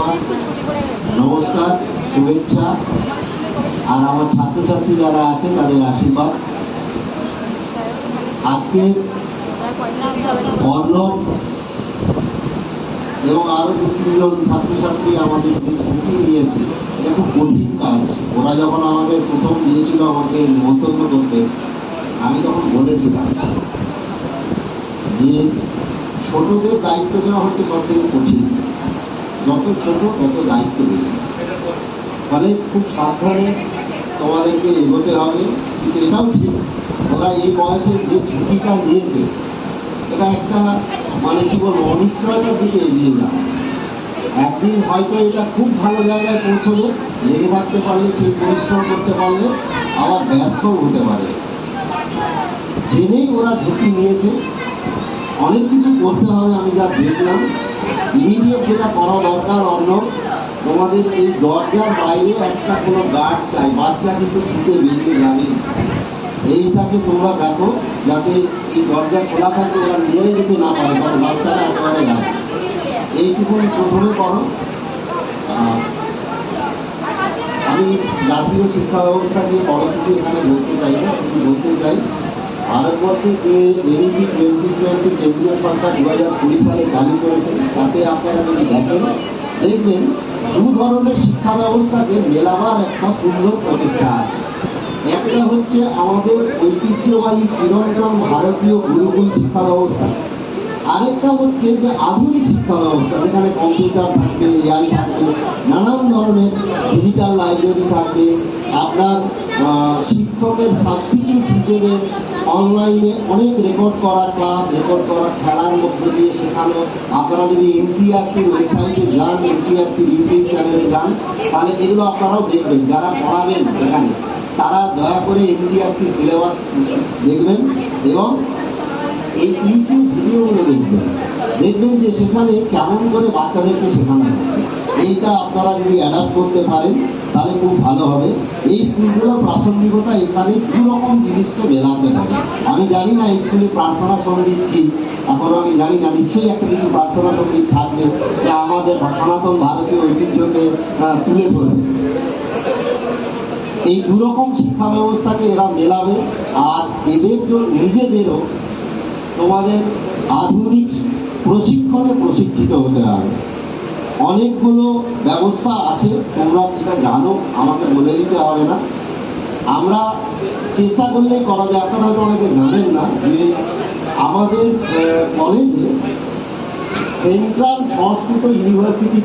ধন্যবাদ, নমস্কার, শুভেচ্ছা আর আমার ছাত্রছাত্রী যারা আছে তাদের আশীর্বাদ। আজকে অর্ণব এবং আরো 2-3 জন ছাত্রছাত্রী আমাদের যে ছুটি নিয়েছে, এটা খুব কঠিন কাজ। ওরা যখন আমাদের প্রথম দিয়েছিল আমাকে নিমন্ত্রণ করতে, আমি তখন বলেছিলাম যে ছোটদের দায়িত্ব দেওয়া হচ্ছে সব থেকে কঠিন। যত ছোট তত দায়িত্ব বেশি, ফলে খুব সাবধানে তোমাদেরকে এগোতে হবে। কিন্তু এটাও ঠিক, ওরা এই বয়সে যে ছুটিটা নিয়েছে এটা একটা মানে কি বলবো অনিশ্চয়তার দিকে এগিয়ে যাওয়া। একদিন হয়তো এটা খুব ভালো জায়গায় পৌঁছবে, লেগে থাকতে পারলে, সেই পরিশ্রম করতে পারলে, আবার ব্যর্থও হতে পারে। জেনেই ওরা ঝুঁকি নিয়েছে, অনেক কিছু করতে হবে। আমি যা দেখলাম ইমিডিয়েট যেটা করা দরকার, অন্য তোমাদের এই দরজার বাইরে একটা কোনো গার্ড চাই। বাচ্চা কিন্তু ছুটে বেরিয়ে যাবে, এইটাকে তোমরা দেখো যাতে এই দরজা খোলা থাকে, ওরা নেমে যেতে না পারে, কারণ রাস্তাটা একেবারে যায়। এইটুকু প্রথমে করো। আমি জাতীয় শিক্ষা ব্যবস্থা নিয়ে বড় কিছু এখানে বলতে চাই না, শুধু বলতে চাই ভারতবর্ষে যে এনইপি 2020 কেন্দ্রীয় সরকার 2020 সালে চালু করেছেন, তাতে আপনারা যদি দেখেন দেখবেন দু ধরনের শিক্ষা ব্যবস্থাকে মেলাবার একটা সুন্দর প্রচেষ্টা আছে। একটা হচ্ছে আমাদের ঐতিহ্যবাহী চিরন্তন ভারতীয় গুরুকুল শিক্ষা ব্যবস্থা, আরেকটা হচ্ছে যে আধুনিক শিক্ষা ব্যবস্থা, যেখানে কম্পিউটার থাকবে, এআই থাকবে, নানান ধরনের ডিজিটাল লাইব্রেরি থাকবে। আপনার শিক্ষকের সাবস্টিটিউট হিসেবে অনলাইনে অনেক রেকর্ড করা ক্লাস, রেকর্ড করা খেলার মধ্যে দিয়ে শেখানো। আপনারা যদি এনসিইআরটির ওয়েবসাইটে যান, এনসিইআরটির ইউটিউব চ্যানেলে যান, তাহলে এগুলো আপনারাও দেখবেন। যারা পড়াবেন এখানে তারা দয়া করে এনসিইআরটি সিলেবাস দেখবেন এবং এই ইউটিউব ভিডিওগুলো দেখবেন যে সেখানে কেমন করে বাচ্চাদেরকে শেখানো হবে। এইটা আপনারা যদি অ্যাডাপ্ট করতে পারেন তাহলে খুব ভালো হবে। এই স্কুলগুলোর প্রাসঙ্গিকতা এখানে দু রকম জিনিসকে মেলাতে হবে। আমি জানি না স্কুলে প্রার্থনা সঙ্গীত কি, এখনও আমি জানি না, নিশ্চয়ই একটা কিছু প্রার্থনা সঙ্গীত থাকবে যা আমাদের সনাতন ভারতীয় ঐতিহ্যকে তুলে ধরবে। এই দুরকম শিক্ষা ব্যবস্থাকে এরা মেলাবে, আর এদের নিজেদেরও তোমাদের আধুনিক প্রশিক্ষণে প্রশিক্ষিত হতে হবে। অনেকগুলো ব্যবস্থা আছে, তোমরা যেটা জানো আমাকে বলে দিতে হবে না, আমরা চেষ্টা করলেই করা যায়। আপনারা হয়তো অনেকে জানেন না যে আমাদের কলেজে সেন্ট্রাল সংস্কৃত ইউনিভার্সিটি